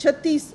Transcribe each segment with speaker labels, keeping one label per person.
Speaker 1: 36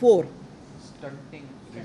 Speaker 1: 4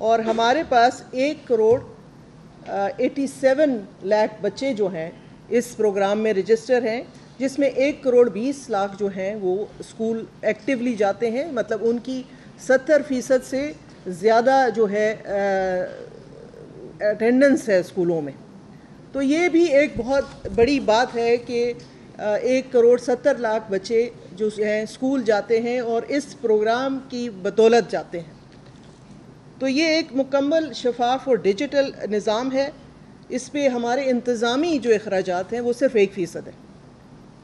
Speaker 1: اور ہمارے پاس 1,87,00,000 بچے جو ہیں اس پروگرام میں رجسٹر ہیں، جس میں 1,20,00,000 جو ہیں وہ اسکول ایکٹیولی جاتے ہیں، مطلب ان کی 70% سے زیادہ جو ہے اٹینڈنس ہے اسکولوں میں. تو یہ بھی ایک بہت بڑی بات ہے کہ 1,70,00,000 بچے جو ہیں اسکول جاتے ہیں اور اس پروگرام کی بدولت جاتے ہیں. تو یہ ایک مکمل شفاف اور ڈیجیٹل نظام ہے. اس پہ ہمارے انتظامی جو اخراجات ہیں وہ صرف 1% ہے.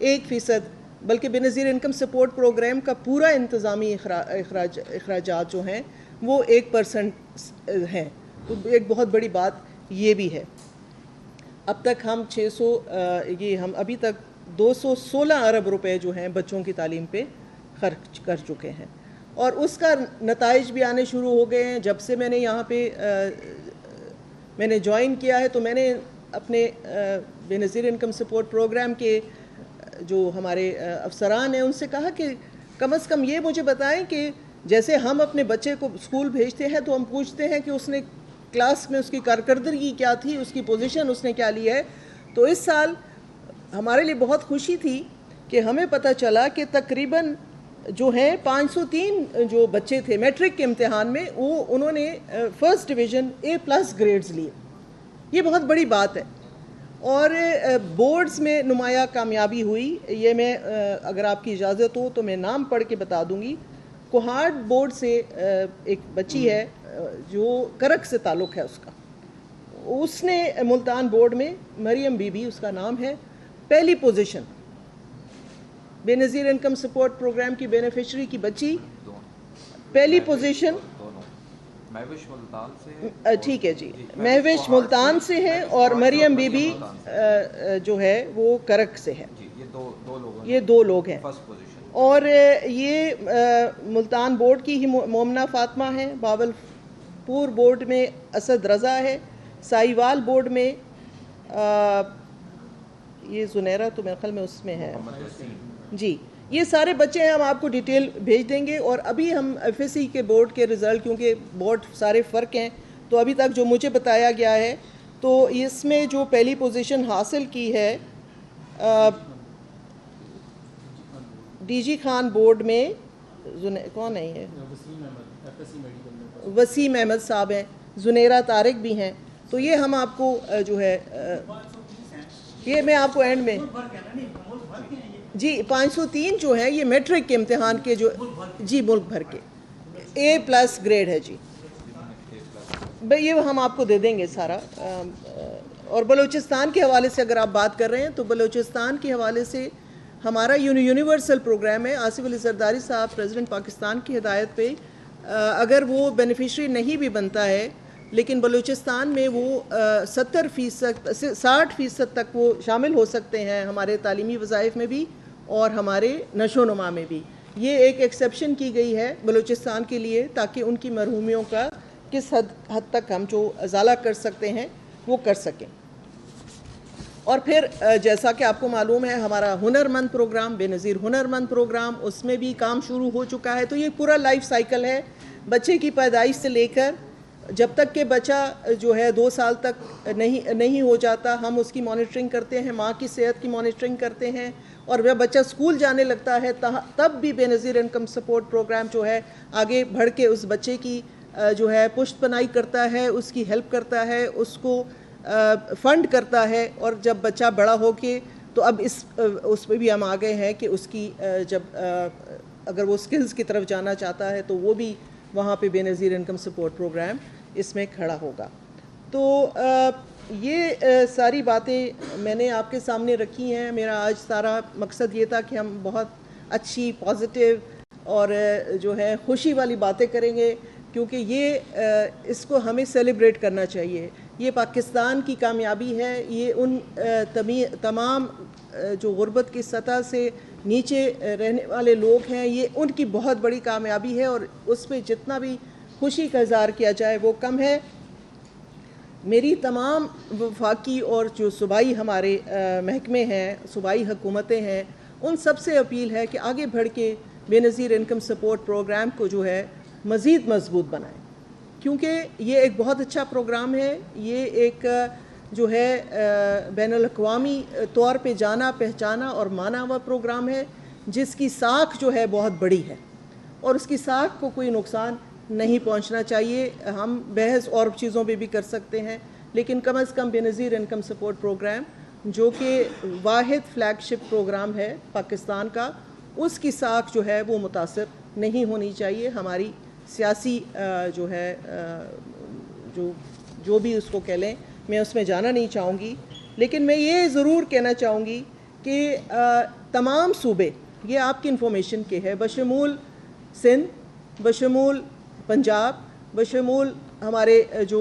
Speaker 1: 1%، بلکہ بے نظیر انکم سپورٹ پروگرام کا پورا انتظامی اخراجات جو ہیں وہ 1% ہیں. تو ایک بہت بڑی بات یہ بھی ہے. اب تک ہم ہم ابھی تک 216 ارب روپے جو ہیں بچوں کی تعلیم پہ خرچ کر چکے ہیں، اور اس کا نتائج بھی آنے شروع ہو گئے ہیں. جب سے میں نے یہاں پہ میں نے جوائن کیا ہے تو میں نے اپنے بے نظیر انکم سپورٹ پروگرام کے جو ہمارے افسران ہیں ان سے کہا کہ کم از کم یہ مجھے بتائیں کہ جیسے ہم اپنے بچے کو اسکول بھیجتے ہیں تو ہم پوچھتے ہیں کہ اس نے کلاس میں اس کی کارکردگی کیا تھی، اس کی پوزیشن اس نے کیا لی ہے. تو اس سال ہمارے لیے بہت خوشی تھی کہ ہمیں پتہ چلا کہ تقریباً جو ہیں 503 جو بچے تھے میٹرک کے امتحان میں وہ انہوں نے فرسٹ ڈویژن A+ گریڈز لیے. یہ بہت بڑی بات ہے. اور بورڈز میں نمایاں کامیابی ہوئی. یہ میں اگر آپ کی اجازت ہو تو میں نام پڑھ کے بتا دوں گی. کوہاٹ بورڈ سے ایک بچی ہے جو کرک سے تعلق ہے اس کا، اس نے ملتان بورڈ میں مریم بی بی اس کا نام ہے، پہلی پوزیشن. بے نظیر انکم سپورٹ پروگرام کی بینیفیشری کی بچی پہلی پوزیشن.
Speaker 2: مہوش ملتان سے،
Speaker 1: ٹھیک ہے جی، مہوش ملتان سے ہے اور مریم بی بی جو ہے وہ کرک سے ہے. یہ دو لوگ ہیں. اور یہ ملتان بورڈ کی ہی مومنہ فاطمہ ہے، باول پور بورڈ میں اسد رضا ہے، سائیوال بورڈ میں یہ زنیرہ تو میرے خیال میں اس میں ہے جی. یہ سارے بچے ہم آپ کو ڈیٹیل بھیج دیں گے. اور ابھی ہم FSC کے بورڈ کے رزلٹ، کیونکہ بورڈ سارے فرق ہیں، تو ابھی تک جو مجھے بتایا گیا ہے تو اس میں جو پہلی پوزیشن حاصل کی ہے ڈی جی خان بورڈ میں کون ہے یہ وسیم احمد صاحب ہیں، زنیرہ طارق بھی ہیں. تو یہ ہم آپ کو جو ہے یہ میں آپ کو اینڈ میں جی 503 جو ہے یہ میٹرک کے امتحان کے جو جی ملک بھر کے A+ گریڈ ہے جی. یہ ہم آپ کو دے دیں گے سارا. اور بلوچستان کے حوالے سے اگر آپ بات کر رہے ہیں تو بلوچستان کے حوالے سے ہمارا یونیورسل پروگرام ہے. آصف علی زرداری صاحب پریزیڈنٹ پاکستان کی ہدایت پہ اگر وہ بینیفیشری نہیں بھی بنتا ہے لیکن بلوچستان میں وہ 60% تک وہ شامل ہو سکتے ہیں ہمارے تعلیمی وظائف میں بھی اور ہمارے نشو و نما میں بھی. یہ ایک ایکسیپشن کی گئی ہے بلوچستان کے لیے تاکہ ان کی محرومیوں کا کس حد تک ہم جو ازالہ کر سکتے ہیں وہ کر سکیں. اور پھر جیسا کہ آپ کو معلوم ہے ہمارا ہنر مند پروگرام، بے نظیر ہنر مند پروگرام، اس میں بھی کام شروع ہو چکا ہے. تو یہ پورا لائف سائیکل ہے بچے کی پیدائش سے لے کر جب تک کہ بچہ جو ہے 2 سال تک نہیں ہو جاتا ہم اس کی مانیٹرنگ کرتے ہیں، ماں کی صحت کی مانیٹرنگ کرتے ہیں. اور جب بچہ اسکول جانے لگتا ہے تب بھی بے نظیر انکم سپورٹ پروگرام جو ہے آگے بڑھ کے اس بچے کی جو ہے پشت پناہی کرتا ہے، اس کی ہیلپ کرتا ہے، اس کو فنڈ کرتا ہے. اور جب بچہ بڑا ہو کے تو اب اس پہ بھی ہم آگے ہیں کہ اس کی جب اگر وہ سکلز کی طرف جانا چاہتا ہے تو وہ بھی وہاں پہ بے نظیر انکم سپورٹ پروگرام اس میں کھڑا ہوگا. تو یہ ساری باتیں میں نے آپ کے سامنے رکھی ہیں. میرا آج سارا مقصد یہ تھا کہ ہم بہت اچھی پازیٹیو اور جو ہے خوشی والی باتیں کریں گے کیونکہ یہ اس کو ہمیں سیلیبریٹ کرنا چاہیے. یہ پاکستان کی کامیابی ہے. یہ ان تمام جو غربت کی سطح سے نیچے رہنے والے لوگ ہیں یہ ان کی بہت بڑی کامیابی ہے اور اس پہ جتنا بھی خوشی کا اظہار کیا جائے وہ کم ہے. میری تمام وفاقی اور جو صوبائی ہمارے محکمے ہیں، صوبائی حکومتیں ہیں، ان سب سے اپیل ہے کہ آگے بڑھ کے بے نظیر انکم سپورٹ پروگرام کو جو ہے مزید مضبوط بنائیں کیونکہ یہ ایک بہت اچھا پروگرام ہے. یہ ایک جو ہے بین الاقوامی طور پہ جانا پہچانا اور مانا ہوا پروگرام ہے جس کی ساکھ جو ہے بہت بڑی ہے اور اس کی ساکھ کو کوئی نقصان نہیں پہنچنا چاہیے. ہم بحث اور چیزوں پہ بھی کر سکتے ہیں لیکن کم از کم بے نظیر انکم سپورٹ پروگرام جو کہ واحد فلیگ شپ پروگرام ہے پاکستان کا, اس کی ساکھ جو ہے وہ متاثر نہیں ہونی چاہیے. ہماری سیاسی جو ہے جو بھی اس کو کہہ لیں, میں اس میں جانا نہیں چاہوں گی, لیکن میں یہ ضرور کہنا چاہوں گی کہ تمام صوبے, یہ آپ کی انفارمیشن کے ہے, بشمول سندھ, بشمول پنجاب, بشمول ہمارے جو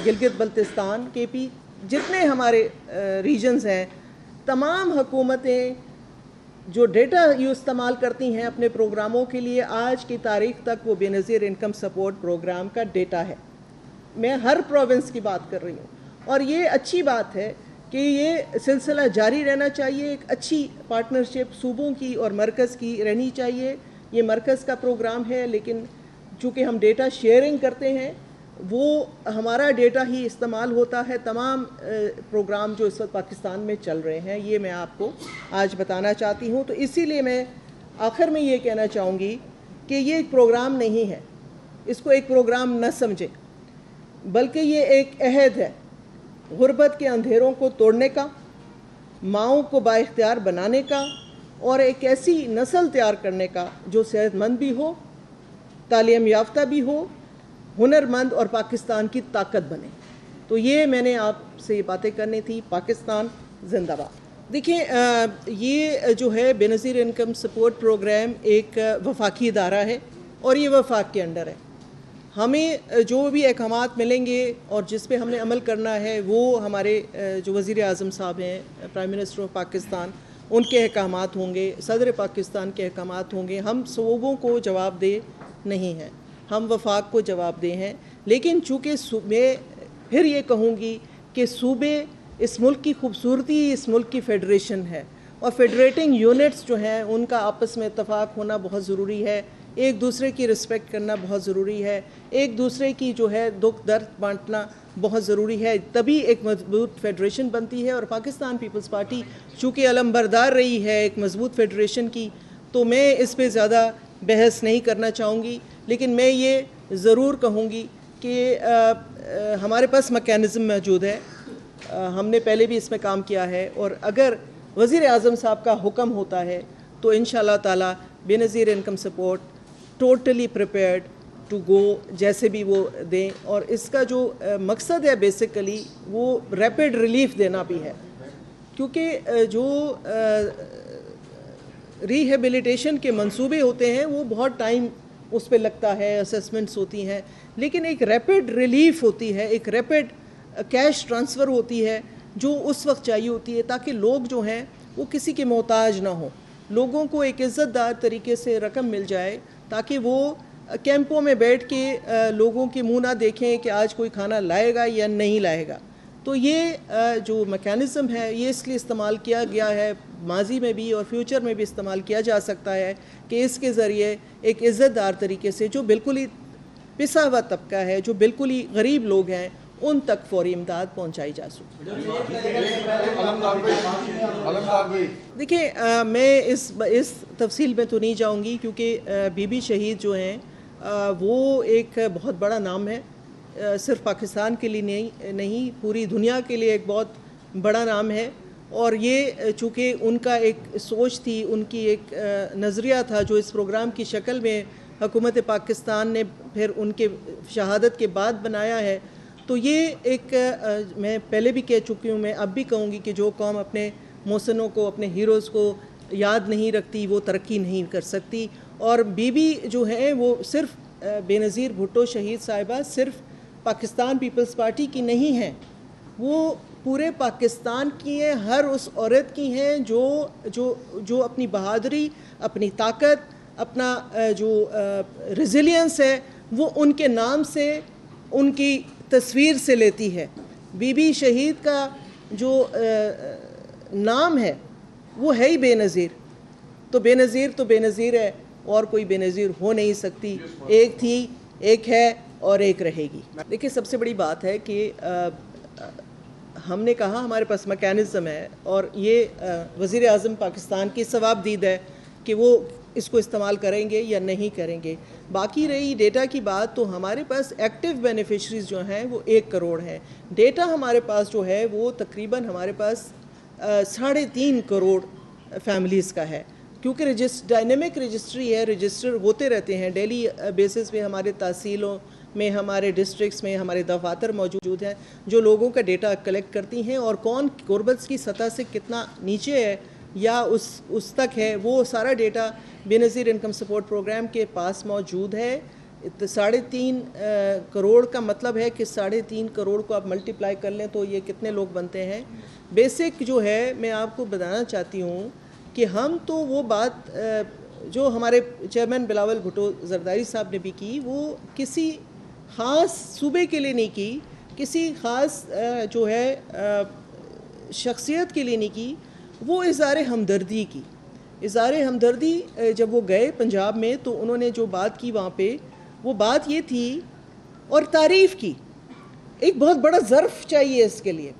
Speaker 1: گلگت بلتستان کے پی, جتنے ہمارے ریجنز ہیں, تمام حکومتیں جو ڈیٹا یہ استعمال کرتی ہیں اپنے پروگراموں کے لیے, آج کی تاریخ تک وہ بے نظیر انکم سپورٹ پروگرام کا ڈیٹا ہے. میں ہر پروونس کی بات کر رہی ہوں اور یہ اچھی بات ہے کہ یہ سلسلہ جاری رہنا چاہیے. ایک اچھی پارٹنرشپ صوبوں کی اور مرکز کی رہنی چاہیے. یہ مرکز کا پروگرام ہے لیکن چونکہ ہم ڈیٹا شیئرنگ کرتے ہیں وہ ہمارا ڈیٹا ہی استعمال ہوتا ہے تمام پروگرام جو اس وقت پاکستان میں چل رہے ہیں. یہ میں آپ کو آج بتانا چاہتی ہوں. تو اسی لیے میں آخر میں یہ کہنا چاہوں گی کہ یہ ایک پروگرام نہیں ہے, اس کو ایک پروگرام نہ سمجھیں, بلکہ یہ ایک عہد ہے غربت کے اندھیروں کو توڑنے کا, ماؤں کو بااختیار بنانے کا اور ایک ایسی نسل تیار کرنے کا جو صحت مند بھی ہو, تعلیم یافتہ بھی ہو, ہنر مند اور پاکستان کی طاقت بنے. تو یہ میں نے آپ سے یہ باتیں کرنی تھی. پاکستان زندہ باد. دیکھیں یہ جو ہے بے نظیر انکم سپورٹ پروگرام ایک وفاقی ادارہ ہے اور یہ وفاق کے انڈر ہے. ہمیں جو بھی احکامات ملیں گے اور جس پہ ہم نے عمل کرنا ہے وہ ہمارے جو وزیر اعظم صاحب ہیں, پرائم منسٹر آف پاکستان, ان کے احکامات ہوں گے, صدر پاکستان کے احکامات ہوں گے. ہم صوبوں کو جواب دہ نہیں ہیں, ہم وفاق کو جواب دہ ہیں. لیکن چونکہ میں پھر یہ کہوں گی کہ صوبے اس ملک کی خوبصورتی, اس ملک کی فیڈریشن ہے اور فیڈریٹنگ یونٹس جو ہیں ان کا آپس میں اتفاق ہونا بہت ضروری ہے. ایک دوسرے کی رسپیکٹ کرنا بہت ضروری ہے, ایک دوسرے کی جو ہے دکھ درد بانٹنا بہت ضروری ہے, تبھی ایک مضبوط فیڈریشن بنتی ہے. اور پاکستان پیپلز پارٹی چونکہ علم بردار رہی ہے ایک مضبوط فیڈریشن کی, تو میں اس پہ زیادہ بحث نہیں کرنا چاہوں گی. لیکن میں یہ ضرور کہوں گی کہ ہمارے پاس میکینزم موجود ہے, ہم نے پہلے بھی اس میں کام کیا ہے, اور اگر وزیر اعظم صاحب کا حکم ہوتا ہے تو انشاءاللہ تعالی Benazir income support totally prepared to go, جیسے بھی وہ دیں. اور اس کا جو مقصد ہے بیسیکلی وہ ریپڈ ریلیف دینا بھی ہے, کیونکہ جو ریہیبلیٹیشن کے منصوبے ہوتے ہیں وہ بہت ٹائم اس پہ لگتا ہے, اسیسمنٹس ہوتی ہیں, لیکن ایک ریپڈ ریلیف ہوتی ہے, ایک ریپڈ کیش ٹرانسفر ہوتی ہے جو اس وقت چاہیے ہوتی ہے تاکہ لوگ جو ہیں وہ کسی کے محتاج نہ ہوں. لوگوں کو ایک عزت دار طریقے سے رقم مل جائے تاکہ وہ کیمپوں میں بیٹھ کے لوگوں کے منہ نہ دیکھیں کہ آج کوئی کھانا لائے گا یا نہیں لائے گا. تو یہ جو میکینزم ہے یہ اس لیے استعمال کیا گیا ہے, ماضی میں بھی اور فیوچر میں بھی استعمال کیا جا سکتا ہے کہ اس کے ذریعے ایک عزت دار طریقے سے جو بالکل ہی پسا ہوا طبقہ ہے, جو بالکل ہی غریب لوگ ہیں, ان تک فوری امداد پہنچائی جا سکتی. دیکھیں میں اس تفصیل میں تو نہیں جاؤں گی کیونکہ بی بی شہید جو ہیں وہ ایک بہت بڑا نام ہے, صرف پاکستان کے لیے نہیں پوری دنیا کے لیے ایک بہت بڑا نام ہے. اور یہ چونکہ ان کا ایک سوچ تھی, ان کی ایک نظریہ تھا جو اس پروگرام کی شکل میں حکومت پاکستان نے پھر ان کے شہادت کے بعد بنایا ہے. تو یہ ایک میں پہلے بھی کہہ چکی ہوں, میں اب بھی کہوں گی کہ جو قوم اپنے محسنوں کو, اپنے ہیروز کو یاد نہیں رکھتی وہ ترقی نہیں کر سکتی. اور بی بی جو ہیں وہ صرف بے نظیر بھٹو شہید صاحبہ صرف پاکستان پیپلز پارٹی کی نہیں ہیں, وہ پورے پاکستان کی ہیں, ہر اس عورت کی ہیں جو اپنی بہادری, اپنی طاقت, اپنا جو ریزیلینس ہے وہ ان کے نام سے, ان کی تصویر سے لیتی ہے. بی بی شہید کا جو نام ہے وہ ہے ہی بے نظیر, تو بے نظیر ہے, اور کوئی بے نظیر ہو نہیں سکتی. ایک تھی, ایک ہے اور ایک رہے گی. دیکھیے سب سے بڑی بات ہے کہ ہم نے کہا ہمارے پاس میکینزم ہے اور یہ وزیر اعظم پاکستان کی ثواب دید ہے کہ وہ اس کو استعمال کریں گے یا نہیں کریں گے. باقی رہی ڈیٹا کی بات تو ہمارے پاس ایکٹیو بینیفیشریز جو ہیں وہ 1 کروڑ ہیں. ڈیٹا ہمارے پاس جو ہے وہ تقریباً ہمارے پاس 3.5 کروڑ فیملیز کا ہے کیونکہ ڈائنامک رجسٹری ہے, رجسٹر ہوتے رہتے ہیں ڈیلی بیسس پہ. ہمارے تحصیلوں میں ہمارے ڈسٹرکٹس میں ہمارے دفاتر موجود ہیں جو لوگوں کا ڈیٹا کلیکٹ کرتی ہیں اور کون غربت کی سطح سے کتنا نیچے ہے یا اس تک ہے, وہ سارا ڈیٹا بے نظیر انکم سپورٹ پروگرام کے پاس موجود ہے. 3.5 کروڑ کا مطلب ہے کہ 3.5 کروڑ کو آپ ملٹیپلائی کر لیں تو یہ کتنے لوگ بنتے ہیں. بیسک جو ہے میں آپ کو بتانا چاہتی ہوں کہ ہم تو وہ بات جو ہمارے چیئرمین بلاول بھٹو زرداری صاحب نے بھی کی وہ کسی خاص صوبے کے لیے نہیں کی, کسی خاص جو ہے شخصیت کے لیے نہیں کی, وہ اظہار ہمدردی کی. اظہار ہمدردی جب وہ گئے پنجاب میں تو انہوں نے جو بات کی وہاں پہ وہ بات یہ تھی اور تعریف کی. ایک بہت بڑا ظرف چاہیے اس کے لیے,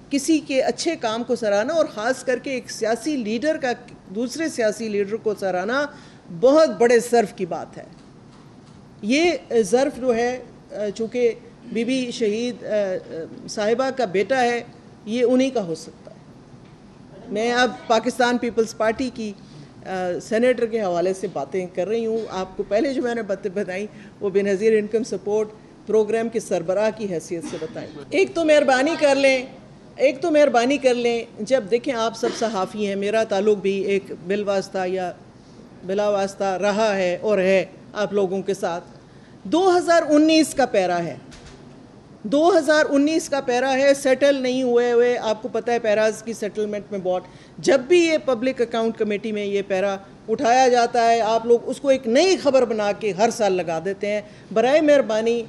Speaker 1: کسی کے اچھے کام کو سراہنا اور خاص کر کے ایک سیاسی لیڈر کا دوسرے سیاسی لیڈر کو سراہنا بہت بڑے ظرف کی بات ہے. یہ ظرف جو ہے چونکہ بی بی شہید صاحبہ کا بیٹا ہے یہ انہی کا ہو سکتا ہے. میں اب پاکستان پیپلز پارٹی کی سینیٹر کے حوالے سے باتیں کر رہی ہوں. آپ کو پہلے جو میں نے باتیں بتائیں وہ بے نظیر انکم سپورٹ پروگرام کے سربراہ کی حیثیت سے بتائیں. ایک تو مہربانی کر لیں جب دیکھیں آپ سب صحافی ہیں, میرا تعلق بھی ایک بالواسطہ یا بلا واسطہ رہا ہے اور ہے آپ لوگوں کے ساتھ. 2019 کا پیرا ہے, 2019 کا پیرا ہے, سیٹل نہیں ہوئے. آپ کو پتہ ہے پیراز کی سیٹلمنٹ میں بہت, جب بھی یہ پبلک اکاؤنٹ کمیٹی میں یہ پیرا اٹھایا جاتا ہے آپ لوگ اس کو ایک نئی خبر بنا کے ہر سال لگا دیتے ہیں. برائے مہربانی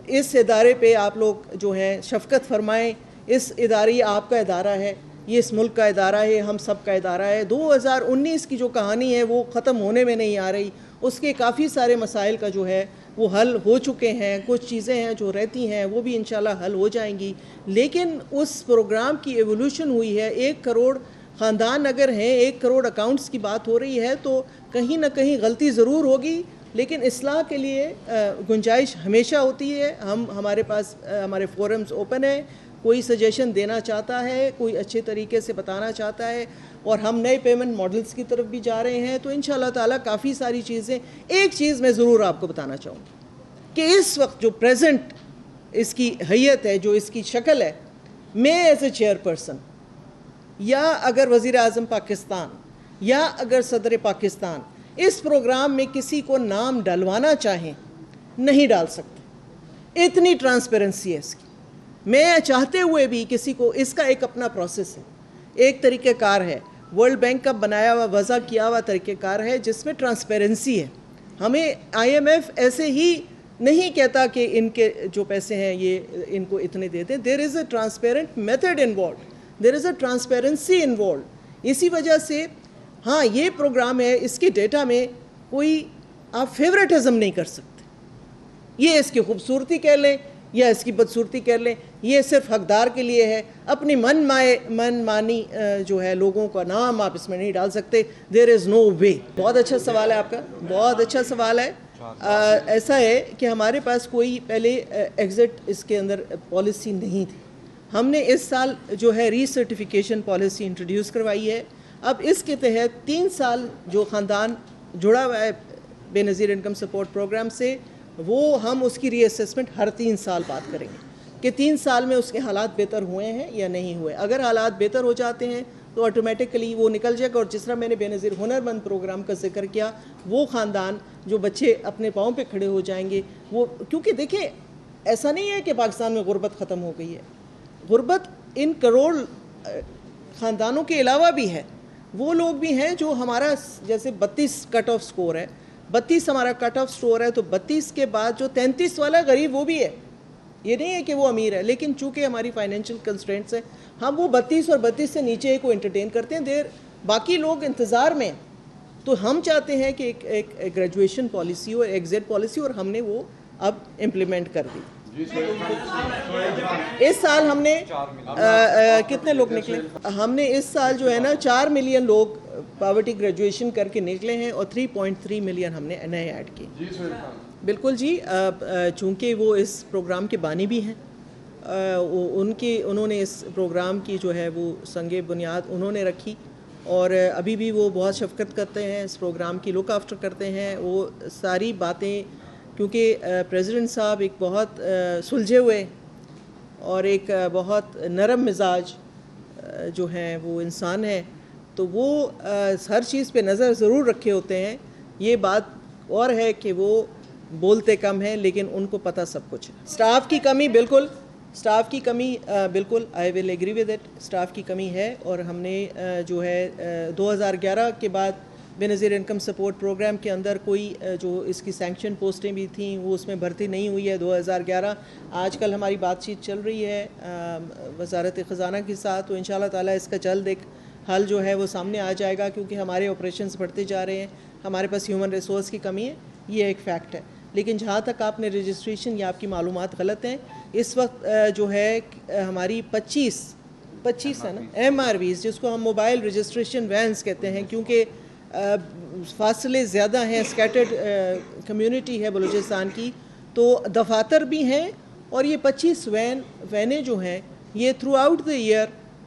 Speaker 1: اس ادارے پہ آپ لوگ جو ہیں شفقت فرمائیں. اس ادارے آپ کا ادارہ ہے, یہ اس ملک کا ادارہ ہے, ہم سب کا ادارہ ہے. 2019 کی جو کہانی ہے وہ ختم ہونے میں نہیں آ رہی, اس کے کافی سارے مسائل کا جو ہے وہ حل ہو چکے ہیں. کچھ چیزیں ہیں جو رہتی ہیں وہ بھی انشاءاللہ حل ہو جائیں گی. لیکن اس پروگرام کی ایولیوشن ہوئی ہے. 1 کروڑ خاندان اگر ہیں, 1 کروڑ اکاؤنٹس کی بات ہو رہی ہے تو کہیں نہ کہیں غلطی ضرور ہوگی, لیکن اصلاح کے لیے گنجائش ہمیشہ ہوتی ہے. ہمارے پاس ہمارے فورمز اوپن ہیں, کوئی سجیشن دینا چاہتا ہے, کوئی اچھے طریقے سے بتانا چاہتا ہے, اور ہم نئے پیمنٹ ماڈلز کی طرف بھی جا رہے ہیں تو انشاءاللہ تعالیٰ کافی ساری چیزیں. ایک چیز میں ضرور آپ کو بتانا چاہوں گی کہ اس وقت جو پریزنٹ اس کی حیت ہے, جو اس کی شکل ہے, میں ایز اے چیئر پرسن یا اگر وزیر اعظم پاکستان یا اگر صدر پاکستان اس پروگرام میں کسی کو نام ڈلوانا چاہیں نہیں ڈال سکتے. اتنی ٹرانسپیرنسی ہے اس کی. میں چاہتے ہوئے بھی کسی کو, اس کا ایک اپنا پروسیس ہے, ایک طریقہ کار ہے, ورلڈ بینک کا بنایا ہوا وضع کیا ہوا طریقہ کار ہے جس میں ٹرانسپیرنسی ہے. ہمیں IMF ایسے ہی نہیں کہتا کہ ان کے جو پیسے ہیں یہ ان کو اتنے دے دیں. دیر از a transparent method involved, there is a transparency involved. اسی وجہ سے ہاں یہ پروگرام ہے, اس کے ڈیٹا میں کوئی آپ فیوریٹزم نہیں کر سکتے. یہ اس کی خوبصورتی کہہ لیں یا اس کی بدصورتی کر لیں, یہ صرف حقدار کے لیے ہے. اپنی من مانی جو ہے لوگوں کا نام آپ اس میں نہیں ڈال سکتے. دیر از نو وے. بہت اچھا سوال ہے آپ کا, بہت اچھا سوال ہے. ایسا ہے کہ ہمارے پاس کوئی پہلے ایگزٹ اس کے اندر پالیسی نہیں تھی. ہم نے اس سال جو ہے ری سرٹیفیکیشن پالیسی انٹروڈیوس کروائی ہے. اب اس کے تحت 3 سال جو خاندان جڑا ہوا ہے بے نظیر انکم سپورٹ پروگرام سے, وہ ہم اس کی ری اسیسمنٹ ہر 3 سال بات کریں گے کہ 3 سال میں اس کے حالات بہتر ہوئے ہیں یا نہیں ہوئے. اگر حالات بہتر ہو جاتے ہیں تو آٹومیٹکلی وہ نکل جائے گا. اور جس طرح میں نے بے نظیر ہنرمند پروگرام کا ذکر کیا, وہ خاندان جو بچے اپنے پاؤں پہ کھڑے ہو جائیں گے وہ, کیونکہ دیکھیں ایسا نہیں ہے کہ پاکستان میں غربت ختم ہو گئی ہے. غربت ان کروڑ خاندانوں کے علاوہ بھی ہے. وہ لوگ بھی ہیں جو ہمارا جیسے 32 کٹ آف سکور ہے, 32 ہمارا کٹ آف سکور ہے, تو 32 کے بعد جو 33 والا غریب وہ بھی ہے. یہ نہیں ہے کہ وہ امیر ہے, لیکن چونکہ ہماری فائنینشیل کنسٹرینٹس ہیں ہم وہ 32 اور 32 سے نیچے کو انٹرٹین کرتے ہیں. باقی لوگ انتظار میں. تو ہم چاہتے ہیں کہ ایک گریجویشن پالیسی ہو, ایگزٹ پالیسی, اور ہم نے وہ اب امپلیمنٹ کر دی. اس سال ہم نے کتنے لوگ نکلے؟ ہم نے اس سال جو ہے نا 4 ملین لوگ پاورٹی گریجویشن کر کے نکلے ہیں اور 3.3 ملین ہم نے نئے ایڈ کیے. بالکل جی, چونکہ وہ اس پروگرام کے بانی بھی ہیں, انہوں نے اس پروگرام کی جو ہے وہ سنگ بنیاد انہوں نے رکھی, اور ابھی بھی وہ بہت شفقت کرتے ہیں, اس پروگرام کی لک آفٹر کرتے ہیں. وہ ساری باتیں, کیونکہ پریزیڈنٹ صاحب ایک بہت سلجھے ہوئے اور ایک بہت نرم مزاج جو ہیں وہ انسان ہے, تو وہ ہر چیز پہ نظر ضرور رکھے ہوتے ہیں. یہ بات اور ہے کہ وہ بولتے کم ہیں لیکن ان کو پتہ سب کچھ ہے. اسٹاف کی کمی بالکل, اسٹاف کی کمی بالکل آئی will agree with it, staff کی کمی ہے. اور ہم نے جو ہے 2011 کے بعد بے نظیر انکم سپورٹ پروگرام کے اندر کوئی جو اس کی سینکشن پوسٹیں بھی تھیں وہ اس میں بھرتی نہیں ہوئی ہے 2011. آج کل ہماری بات چیت چل رہی ہے وزارت خزانہ کے ساتھ, تو انشاءاللہ تعالیٰ اس کا جلد ایک حل جو ہے وہ سامنے آ جائے گا, کیونکہ ہمارے آپریشنز بڑھتے جا رہے ہیں, ہمارے پاس ہیومن ریسورس کی کمی ہے, یہ ایک فیکٹ ہے. لیکن جہاں تک آپ نے رجسٹریشن یا آپ کی معلومات غلط ہیں, اس وقت جو ہے ہماری 25 ہے نا ایم آر ویز, جس کو ہم موبائل رجسٹریشن وینز کہتے ہیں, کیونکہ فاصلے زیادہ ہیں, اسکیٹرڈ کمیونٹی ہے بلوچستان کی, تو دفاتر بھی ہیں, اور یہ 25 وینیں جو ہیں یہ throughout the year,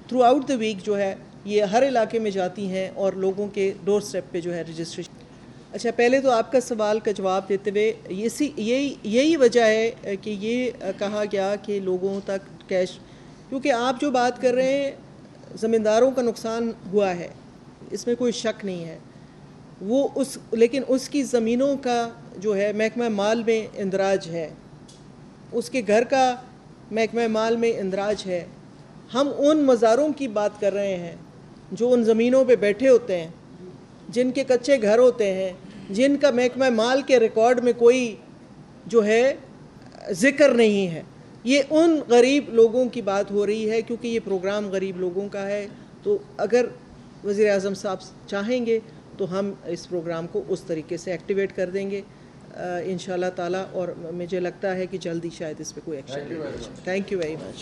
Speaker 1: throughout the week جو ہے یہ ہر علاقے میں جاتی ہیں اور لوگوں کے ڈور سٹیپ پہ جو ہے رجسٹریشن. اچھا, پہلے تو آپ کا سوال کا جواب دیتے ہوئے یہی وجہ ہے کہ یہ کہا گیا کہ لوگوں تک کیش, کیونکہ آپ جو بات کر رہے ہیں زمینداروں کا نقصان ہوا ہے, اس میں کوئی شک نہیں ہے, وہ لیکن اس کی زمینوں کا جو ہے محکمہ مال میں اندراج ہے, اس کے گھر کا محکمہ مال میں اندراج ہے. ہم ان مزاروں کی بات کر رہے ہیں جو ان زمینوں پہ بیٹھے ہوتے ہیں, جن کے کچے گھر ہوتے ہیں, جن کا محکمہ مال کے ریکارڈ میں کوئی جو ہے ذکر نہیں ہے. یہ ان غریب لوگوں کی بات ہو رہی ہے, کیونکہ یہ پروگرام غریب لوگوں کا ہے. تو اگر وزیر اعظم صاحب چاہیں گے تو ہم اس پروگرام کو اس طریقے سے ایکٹیویٹ کر دیں گے انشاءاللہ تعالیٰ, اور مجھے لگتا ہے کہ جلدی شاید اس پہ کوئی ایکشن لے. Thank you very much.